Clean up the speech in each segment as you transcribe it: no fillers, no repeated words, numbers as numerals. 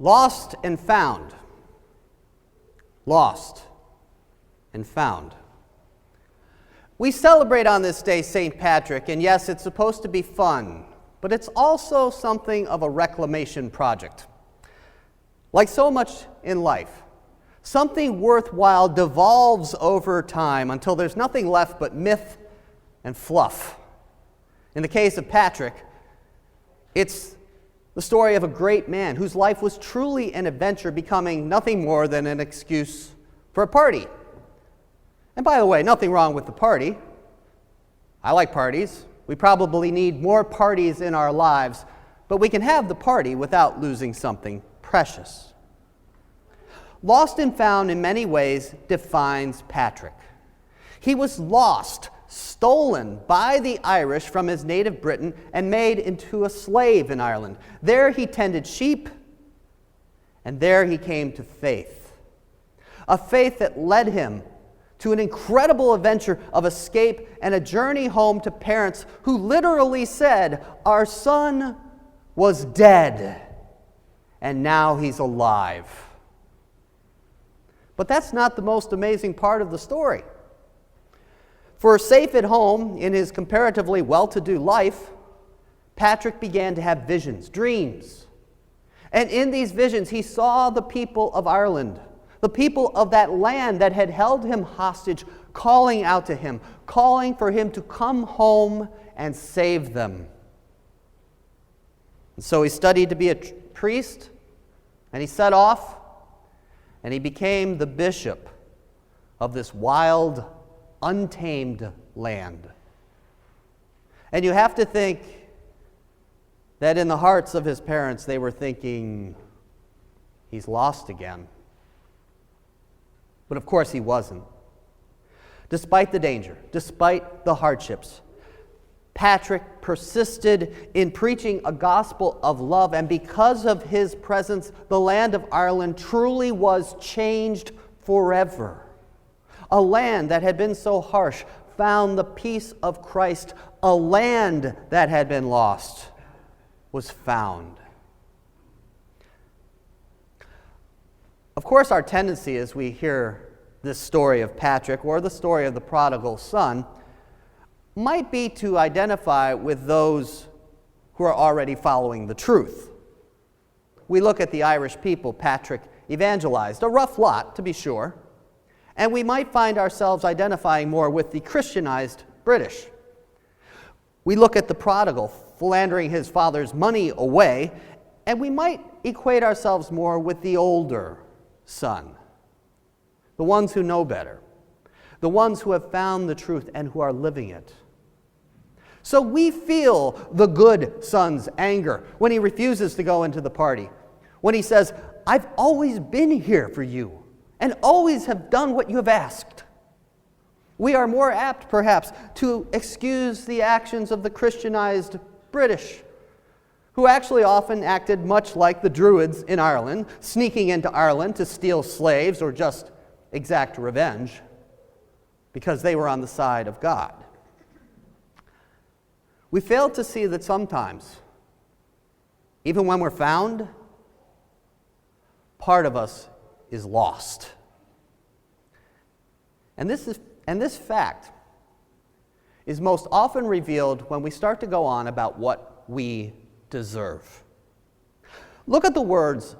Lost and found. Lost and found. We celebrate on this day St. Patrick, and yes, it's supposed to be fun, but it's also something of a reclamation project. Like so much in life, something worthwhile devolves over time until there's nothing left but myth and fluff. In the case of Patrick, it's the story of a great man whose life was truly an adventure, becoming nothing more than an excuse for a party. And by the way, nothing wrong with the party. I like parties. We probably need more parties in our lives, but we can have the party without losing something precious. Lost and found in many ways defines Patrick. He was lost, stolen by the Irish from his native Britain and made into a slave in Ireland. There he tended sheep, and there he came to faith. A faith that led him to an incredible adventure of escape and a journey home to parents who literally said, "Our son was dead, and now he's alive." But that's not the most amazing part of the story. For safe at home in his comparatively well-to-do life, Patrick began to have visions, dreams. And in these visions, he saw the people of Ireland, the people of that land that had held him hostage, calling out to him, calling for him to come home and save them. And so he studied to be a priest, and he set off, and he became the bishop of this wild, untamed land. And you have to think that in the hearts of his parents, they were thinking, he's lost again. But of course he wasn't. Despite the danger, despite the hardships, Patrick persisted in preaching a gospel of love, and because of his presence, the land of Ireland truly was changed forever. A land that had been so harsh found the peace of Christ. A land that had been lost was found. Of course, our tendency as we hear this story of Patrick or the story of the prodigal son might be to identify with those who are already following the truth. We look at the Irish people Patrick evangelized, a rough lot to be sure, and we might find ourselves identifying more with the Christianized British. We look at the prodigal philandering his father's money away, and we might equate ourselves more with the older son, the ones who know better, the ones who have found the truth and who are living it. So we feel the good son's anger when he refuses to go into the party, when he says, "I've always been here for you and always have done what you have asked." We are more apt, perhaps, to excuse the actions of the Christianized British, who actually often acted much like the Druids in Ireland, sneaking into Ireland to steal slaves or just exact revenge because they were on the side of God. We fail to see that sometimes, even when we're found, part of us is lost. And this fact is most often revealed when we start to go on about what we deserve. Look at the words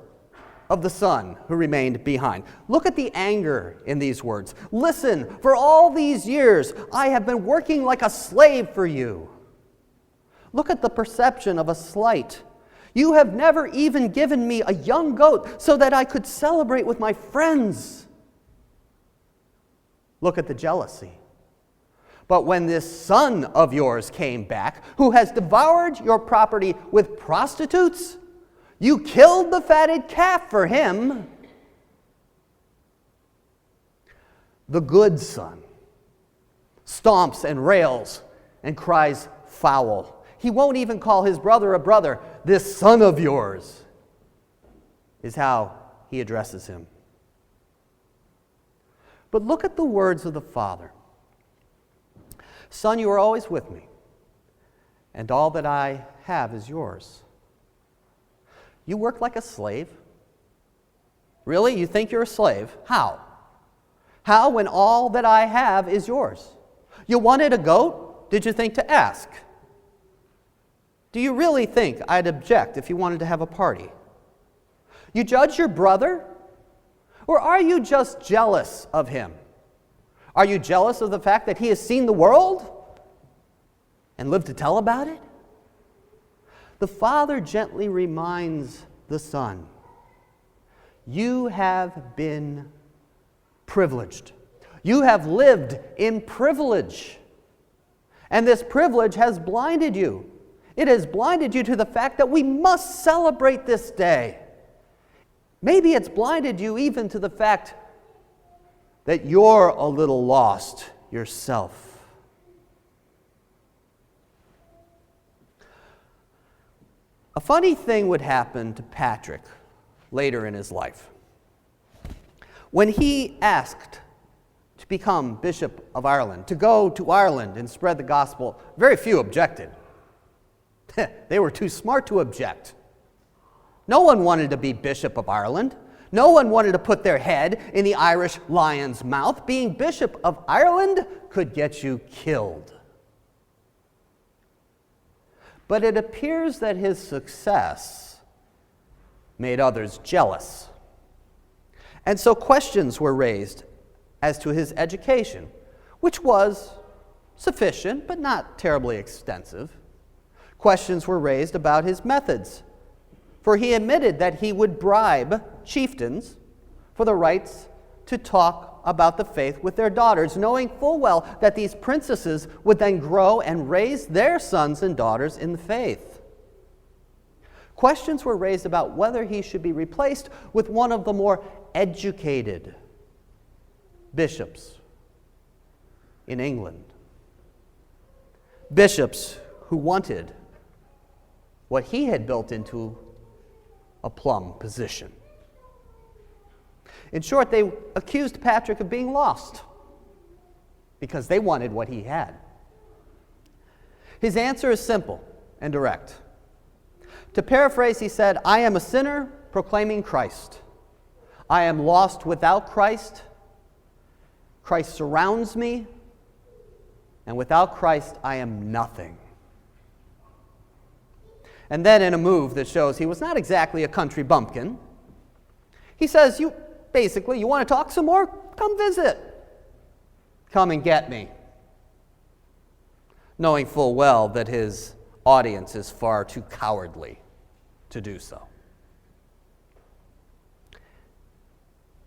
of the son who remained behind. Look at the anger in these words. "Listen, for all these years I have been working like a slave for you." Look at the perception of a slight. "You have never even given me a young goat so that I could celebrate with my friends." Look at the jealousy. "But when this son of yours came back, who has devoured your property with prostitutes, you killed the fatted calf for him." The good son stomps and rails and cries foul. He won't even call his brother a brother. "This son of yours" is how he addresses him. But look at the words of the father. "Son, you are always with me, and all that I have is yours. You worked like a slave, Really? You think you're a slave? How? How when all that I have is yours? You wanted a goat? Did you think to ask? Do you really think I'd object if you wanted to have a party? You judge your brother? Or are you just jealous of him? Are you jealous of the fact that he has seen the world and lived to tell about it? The Father gently reminds the Son, you have been privileged. You have lived in privilege. And this privilege has blinded you. It has blinded you to the fact that we must celebrate this day. Maybe it's blinded you even to the fact that you're a little lost yourself. A funny thing would happen to Patrick later in his life. When he asked to become Bishop of Ireland, to go to Ireland and spread the gospel, very few objected. They were too smart to object. No one wanted to be Bishop of Ireland. No one wanted to put their head in the Irish lion's mouth. Being Bishop of Ireland could get you killed. But it appears that his success made others jealous. And so questions were raised as to his education, which was sufficient but not terribly extensive. Questions were raised about his methods, for he admitted that he would bribe chieftains for the rights to talk about the faith with their daughters, knowing full well that these princesses would then grow and raise their sons and daughters in the faith. Questions were raised about whether he should be replaced with one of the more educated bishops in England. Bishops who wanted what he had built into a plum position. In short, they accused Patrick of being lost because they wanted what he had. His answer is simple and direct. To paraphrase, he said, I am a sinner proclaiming Christ. I am lost without Christ. Christ surrounds me, and without Christ, I am nothing. And then in a move that shows he was not exactly a country bumpkin, he says, you want to talk some more? Come visit. Come and get me. Knowing full well that his audience is far too cowardly to do so.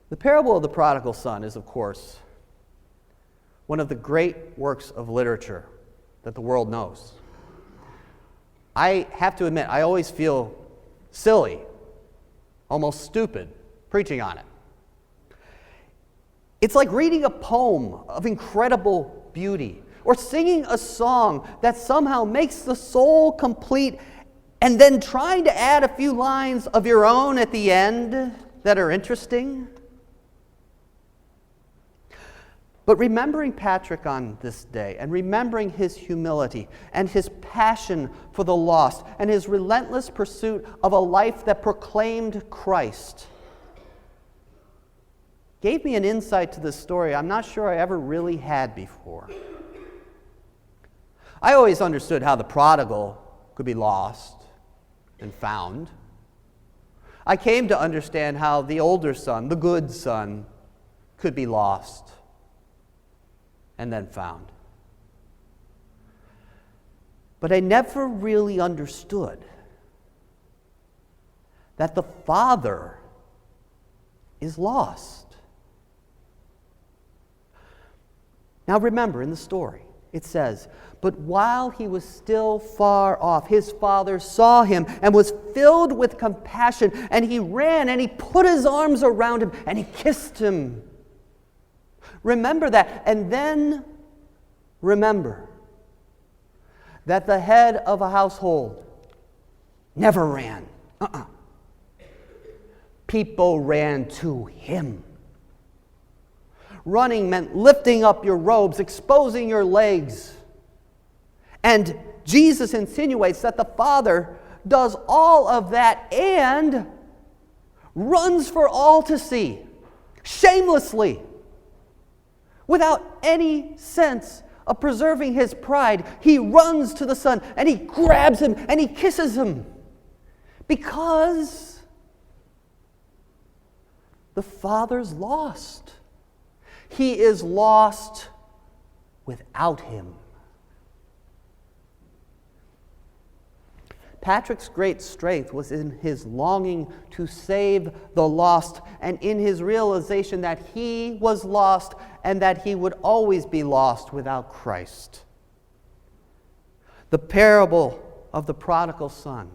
The parable of the prodigal son is, of course, one of the great works of literature that the world knows. I have to admit, I always feel silly, almost stupid, preaching on it. It's like reading a poem of incredible beauty, or singing a song that somehow makes the soul complete, and then trying to add a few lines of your own at the end that are interesting. But remembering Patrick on this day, and remembering his humility, and his passion for the lost, and his relentless pursuit of a life that proclaimed Christ, gave me an insight to this story I'm not sure I ever really had before. I always understood how the prodigal could be lost and found. I came to understand how the older son, the good son, could be lost and then found. But I never really understood that the father is lost. Now remember, in the story, it says, but while he was still far off, his father saw him and was filled with compassion, and he ran and he put his arms around him and he kissed him. Remember that, and then remember that the head of a household never ran. People ran to him. Running meant lifting up your robes, exposing your legs. And Jesus insinuates that the Father does all of that and runs for all to see, shamelessly, without any sense of preserving his pride. He runs to the Son and he grabs him and he kisses him because the Father's lost. He is lost without him. Patrick's great strength was in his longing to save the lost and in his realization that he was lost and that he would always be lost without Christ. The parable of the prodigal son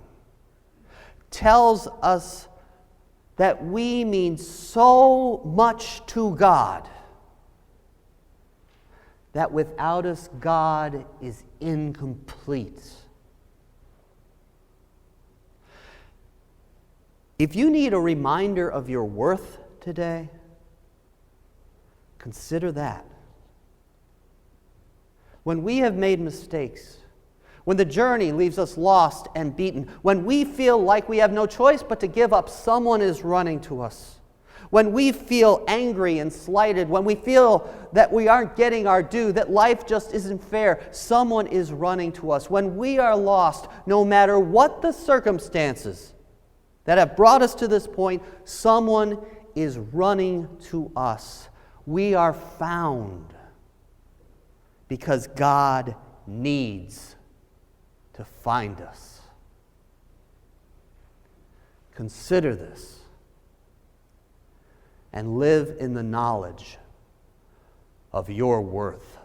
tells us that we mean so much to God that without us, God is incomplete. If you need a reminder of your worth today, consider that. When we have made mistakes, when the journey leaves us lost and beaten, when we feel like we have no choice but to give up, someone is running to us. When we feel angry and slighted, when we feel that we aren't getting our due, that life just isn't fair, someone is running to us. When we are lost, no matter what the circumstances that have brought us to this point, someone is running to us. We are found because God needs to find us. Consider this and live in the knowledge of your worth.